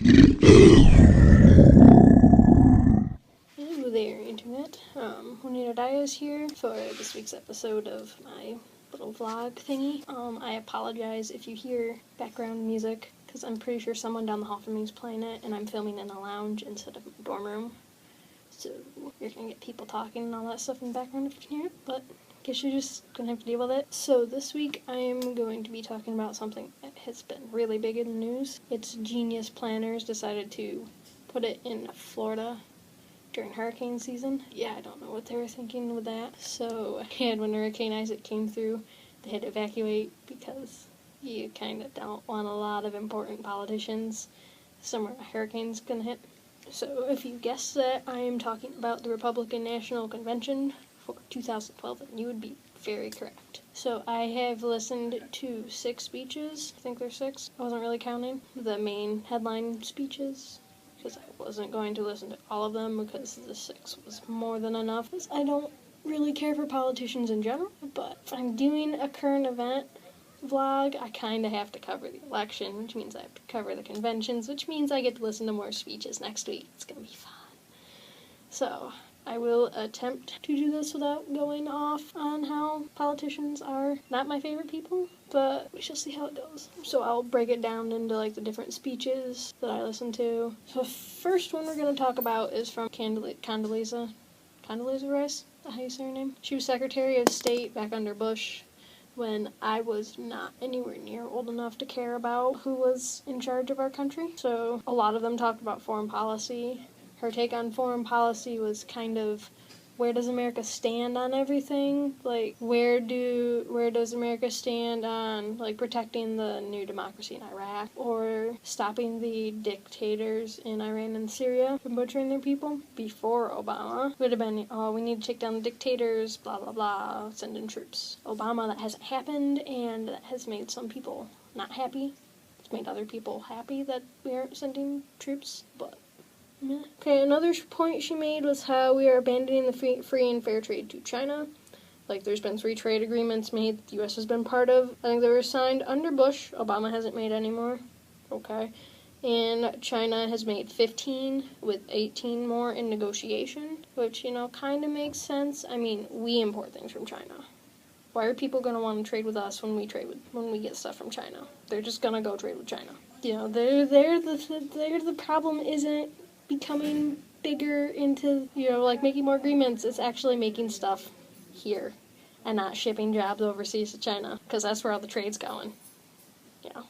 Hello there, Internet. Juanita Diaz here for this week's episode of my little vlog thingy. I apologize if you hear background music, because I'm pretty sure someone down the hall from me is playing it, and I'm filming in a lounge instead of a dorm room. So you're gonna get people talking and all that stuff in the background if you can hear it, but I guess you're just gonna have to deal with it. So this week I am going to be talking about something that has been really big in the news. It's Genius Planners decided to put it in Florida during hurricane season. Yeah, I don't know what they were thinking with that. So, and when Hurricane Isaac came through, they had to evacuate because you kind of don't want a lot of important politicians somewhere a hurricane's gonna hit. So, if you guessed that, I am talking about the Republican National Convention for 2012, and you would be very correct. So, I have listened to 6 speeches. I think there's 6. I wasn't really counting the main headline speeches, because I wasn't going to listen to all of them because the 6 was more than enough. I don't really care for politicians in general, but if I'm doing a current event vlog, I kind of have to cover the election, which means I have to cover the conventions, which means I get to listen to more speeches next week. It's going to be fun. So, I will attempt to do this without going off on how politicians are not my favorite people, but we shall see how it goes. So I'll break it down into like the different speeches that I listen to. So the first one we're going to talk about is from Condoleezza Rice, is that how you say her name? She was Secretary of State back under Bush when I was not anywhere near old enough to care about who was in charge of our country. So a lot of them talked about foreign policy. Her take on foreign policy was kind of, where does America stand on everything? Like, where does America stand on, like, protecting the new democracy in Iraq, or stopping the dictators in Iran and Syria from butchering their people? Before Obama, would have been, oh, we need to take down the dictators, blah, blah, blah, send in troops. Obama, that hasn't happened, and that has made some people not happy. It's made other people happy that we aren't sending troops, but okay, another point she made was how we are abandoning the free and fair trade to China. Like, there's been 3 trade agreements made that the U.S. has been part of. I think they were signed under Bush. Obama hasn't made any more. Okay. And China has made 15, with 18 more in negotiation, which, kind of makes sense. I mean, we import things from China. Why are people going to want to trade with us when we get stuff from China? They're just going to go trade with China. The problem isn't becoming bigger into, like making more agreements. It's actually making stuff here and not shipping jobs overseas to China, because that's where all the trade's going. Yeah.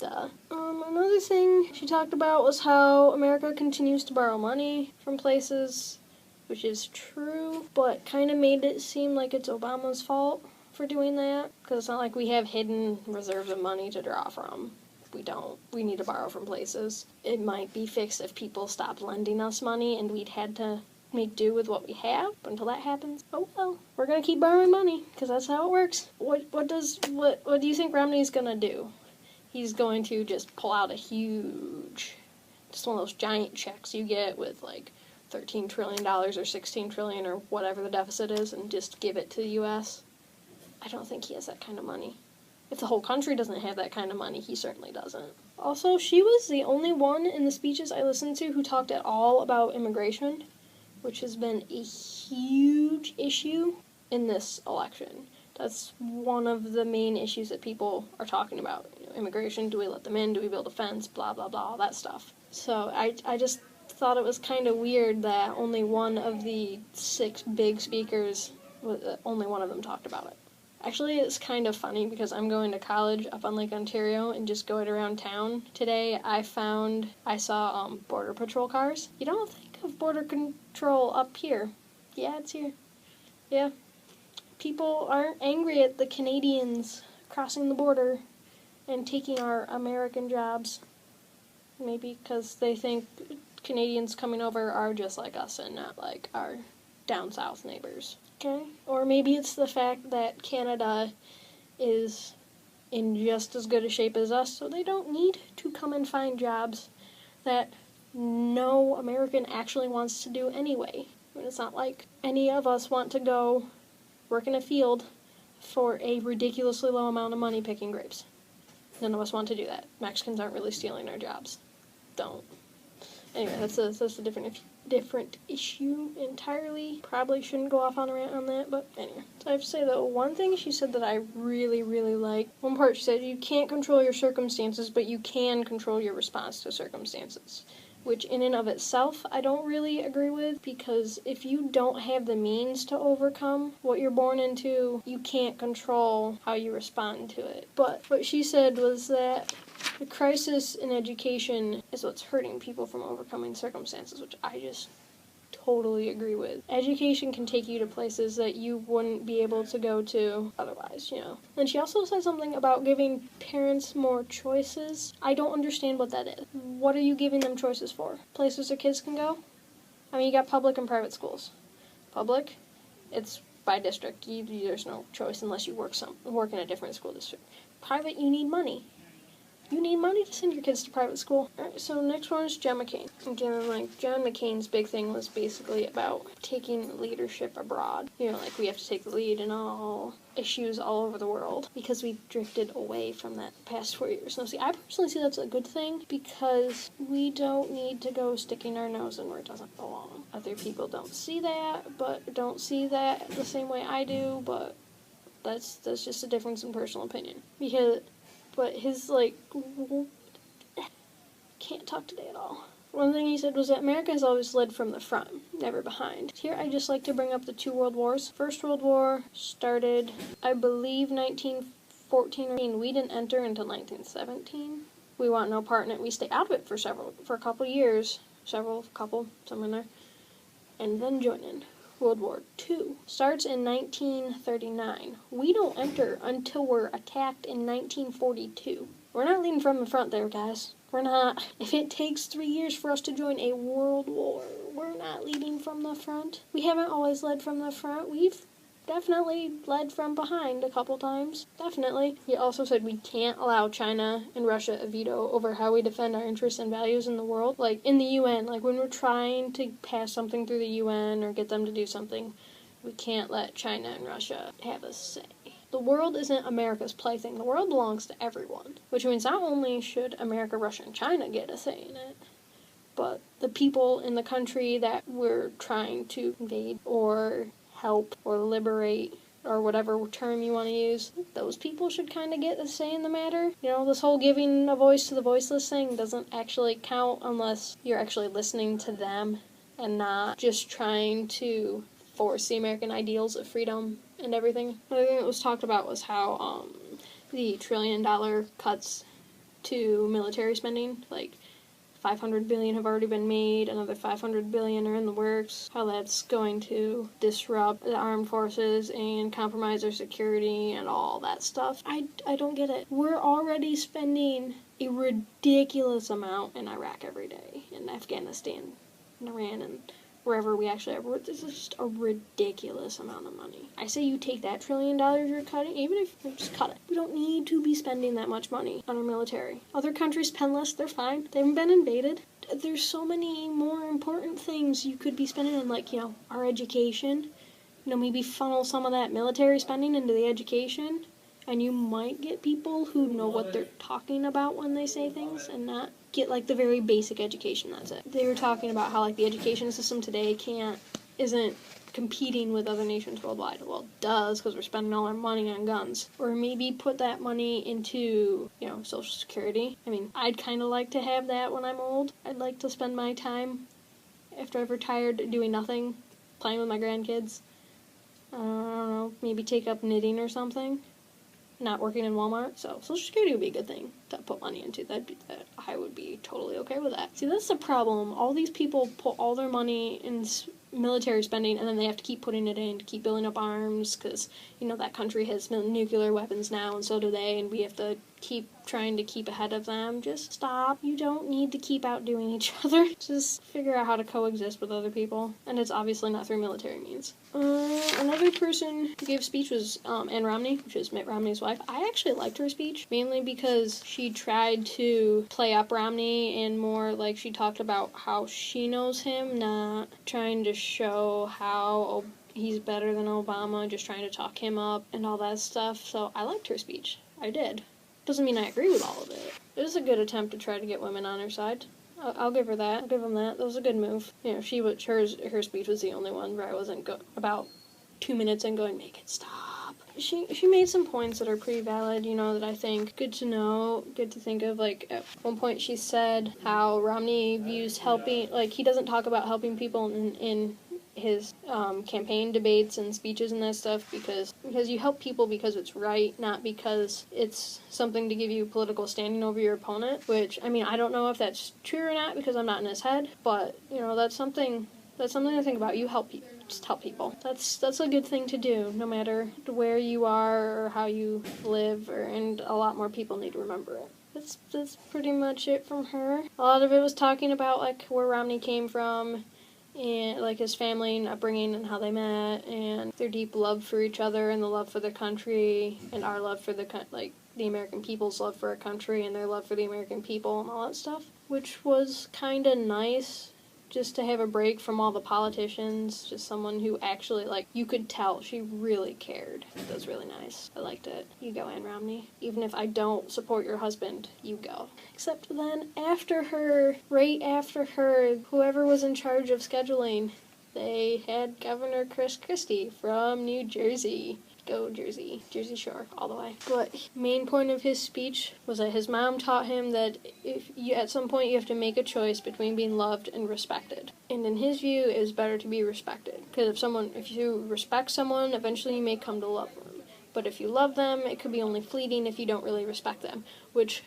Duh. Another thing she talked about was how America continues to borrow money from places, which is true, but kind of made it seem like it's Obama's fault for doing that, because it's not like we have hidden reserves of money to draw from. We don't. We need to borrow from places. It might be fixed if people stopped lending us money and we'd had to make do with what we have. But until that happens, oh well, we're gonna keep borrowing money because that's how it works. What do you think Romney's gonna do? He's going to just pull out just one of those giant checks you get with like $13 trillion or $16 trillion or whatever the deficit is, and just give it to the U.S. I don't think he has that kind of money. If the whole country doesn't have that kind of money, he certainly doesn't. Also, she was the only one in the speeches I listened to who talked at all about immigration, which has been a huge issue in this election. That's one of the main issues that people are talking about. Immigration, do we let them in, do we build a fence, blah, blah, blah, all that stuff. So I just thought it was kind of weird that only one of the 6 big speakers, only one of them talked about it. Actually, it's kind of funny because I'm going to college up on Lake Ontario, and just going around town today, I saw Border Patrol cars. You don't think of Border Control up here. Yeah, it's here. Yeah. People aren't angry at the Canadians crossing the border and taking our American jobs. Maybe because they think Canadians coming over are just like us and not like our down south neighbors. Okay. Or maybe it's the fact that Canada is in just as good a shape as us, so they don't need to come and find jobs that no American actually wants to do anyway. I mean, it's not like any of us want to go work in a field for a ridiculously low amount of money picking grapes. None of us want to do that. Mexicans aren't really stealing our jobs. Don't. Anyway, that's a different issue entirely. Probably shouldn't go off on a rant on that, but anyway. So I have to say, though, one thing she said that I really, really like, one part she said, you can't control your circumstances, but you can control your response to circumstances. Which in and of itself, I don't really agree with, because if you don't have the means to overcome what you're born into, you can't control how you respond to it. But what she said was that the crisis in education is what's hurting people from overcoming circumstances, which I just totally agree with. Education can take you to places that you wouldn't be able to go to otherwise, And she also said something about giving parents more choices. I don't understand what that is. What are you giving them choices for? Places their kids can go? I mean, you got public and private schools. Public, it's by district. There's no choice unless you work in a different school district. Private, you need money. You need money to send your kids to private school. Alright, so next one is John McCain. Again, John McCain's big thing was basically about taking leadership abroad. We have to take the lead in all issues all over the world because we've drifted away from that the past 4 years. Now, see, I personally see that's a good thing because we don't need to go sticking our nose in where it doesn't belong. Other people don't see that the same way I do, but that's just a difference in personal opinion. But his, can't talk today at all. One thing he said was that America has always led from the front, never behind. Here, I just like to bring up the 2 world wars. First World War started, I believe, 1914. We didn't enter until 1917. We want no part in it. We stayed out of it for a couple years. Somewhere in there. And then join in. World War II starts in 1939. We don't enter until we're attacked in 1942. We're not leading from the front there, guys. We're not. If it takes 3 years for us to join a world war, we're not leading from the front. We haven't always led from the front. We've definitely led from behind a couple times. Definitely. He also said we can't allow China and Russia a veto over how we defend our interests and values in the world. Like in the UN, like when we're trying to pass something through the UN or get them to do something, we can't let China and Russia have a say. The world isn't America's plaything. The world belongs to everyone. Which means not only should America, Russia, and China get a say in it, but the people in the country that we're trying to invade or help or liberate or whatever term you want to use, those people should kind of get a say in the matter. This whole giving a voice to the voiceless thing doesn't actually count unless you're actually listening to them and not just trying to force the American ideals of freedom and everything. Another thing that was talked about was how the $1 trillion cuts to military spending, like $500 billion have already been made, another $500 billion are in the works, how that's going to disrupt the armed forces and compromise their security and all that stuff. I don't get it. We're already spending a ridiculous amount in Iraq every day, in Afghanistan, in Iran, and wherever we actually are. This is just a ridiculous amount of money. I say you take that $1 trillion you're cutting, even if you just cut it. We don't need to be spending that much money on our military. Other countries spend less, they're fine. They haven't been invaded. There's so many more important things you could be spending on, like, our education. Maybe funnel some of that military spending into the education, and you might get people who know what they're talking about when they say things and not get, the very basic education, that's it. They were talking about how, the education system today isn't competing with other nations worldwide. Well, it does, because we're spending all our money on guns. Or maybe put that money into, Social Security. I mean, I'd kind of like to have that when I'm old. I'd like to spend my time, after I've retired, doing nothing, playing with my grandkids. I don't know, maybe take up knitting or something. Not working in Walmart, so Social Security would be a good thing to put money into. I would be totally okay with that. See, that's the problem. All these people put all their money in military spending, and then they have to keep putting it in to keep building up arms, because, that country has nuclear weapons now, and so do they, and we have to keep trying to keep ahead of them. Just stop. You don't need to keep outdoing each other. Just figure out how to coexist with other people, and it's obviously not through military means. Another person who gave a speech was Ann Romney, which is Mitt Romney's wife. I actually liked her speech, mainly because she tried to play up Romney and more she talked about how she knows him, not trying to show how he's better than Obama, just trying to talk him up and all that stuff. So I liked her speech. I did. Doesn't mean I agree with all of it. It was a good attempt to try to get women on her side. I'll give her that. I'll give them that. That was a good move. You know, her speech was the only one where I wasn't about 2 minutes in going, make it stop. She made some points that are pretty valid, you know, that I think good to know, good to think of. Like, at one point she said how Romney views helping, like, he doesn't talk about helping people in his campaign debates and speeches and that stuff because you help people because it's right, not because it's something to give you political standing over your opponent, which, I mean, I don't know if that's true or not because I'm not in his head, but, you know, that's something to think about. You help people. Just help people. That's a good thing to do, no matter where you are or how you live, and a lot more people need to remember it. That's pretty much it from her. A lot of it was talking about, like, where Romney came from, and, like, his family and upbringing and how they met, and their deep love for each other and the love for the country, and our love for the American people's love for our country and their love for the American people and all that stuff, which was kind of nice. Just to have a break from all the politicians, just someone who actually, like, you could tell she really cared. That was really nice. I liked it. You go, Ann Romney. Even if I don't support your husband, you go. Except then, right after her, whoever was in charge of scheduling, they had Governor Chris Christie from New Jersey. Go Jersey. Jersey Shore, all the way. But main point of his speech was that his mom taught him that at some point you have to make a choice between being loved and respected. And in his view, it is better to be respected. Because if you respect someone, eventually you may come to love them. But if you love them, it could be only fleeting if you don't really respect them. Which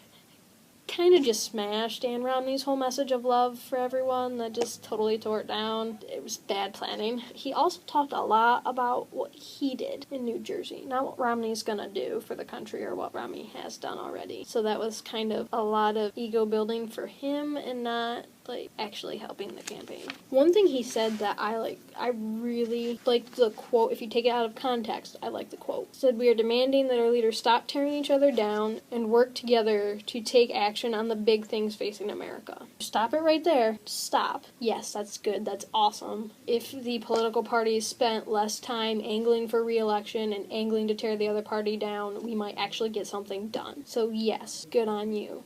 kind of just smashed Ann Romney's whole message of love for everyone. That just totally tore it down. It was bad planning. He also talked a lot about what he did in New Jersey, not what Romney's gonna do for the country or what Romney has done already. So that was kind of a lot of ego building for him and not, like, actually helping the campaign. One thing he said that I really like the quote. If you take it out of context, I like the quote. He said, "We are demanding that our leaders stop tearing each other down and work together to take action on the big things facing America." Stop it right there. Stop. Yes, that's good. That's awesome. If the political parties spent less time angling for re-election and angling to tear the other party down, we might actually get something done. So yes, good on you.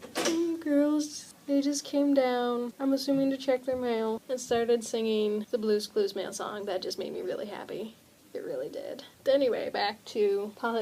Girls, they just came down, I'm assuming to check their mail, and started singing the Blues Clues mail song. That just made me really happy. It really did. Anyway, back to politics.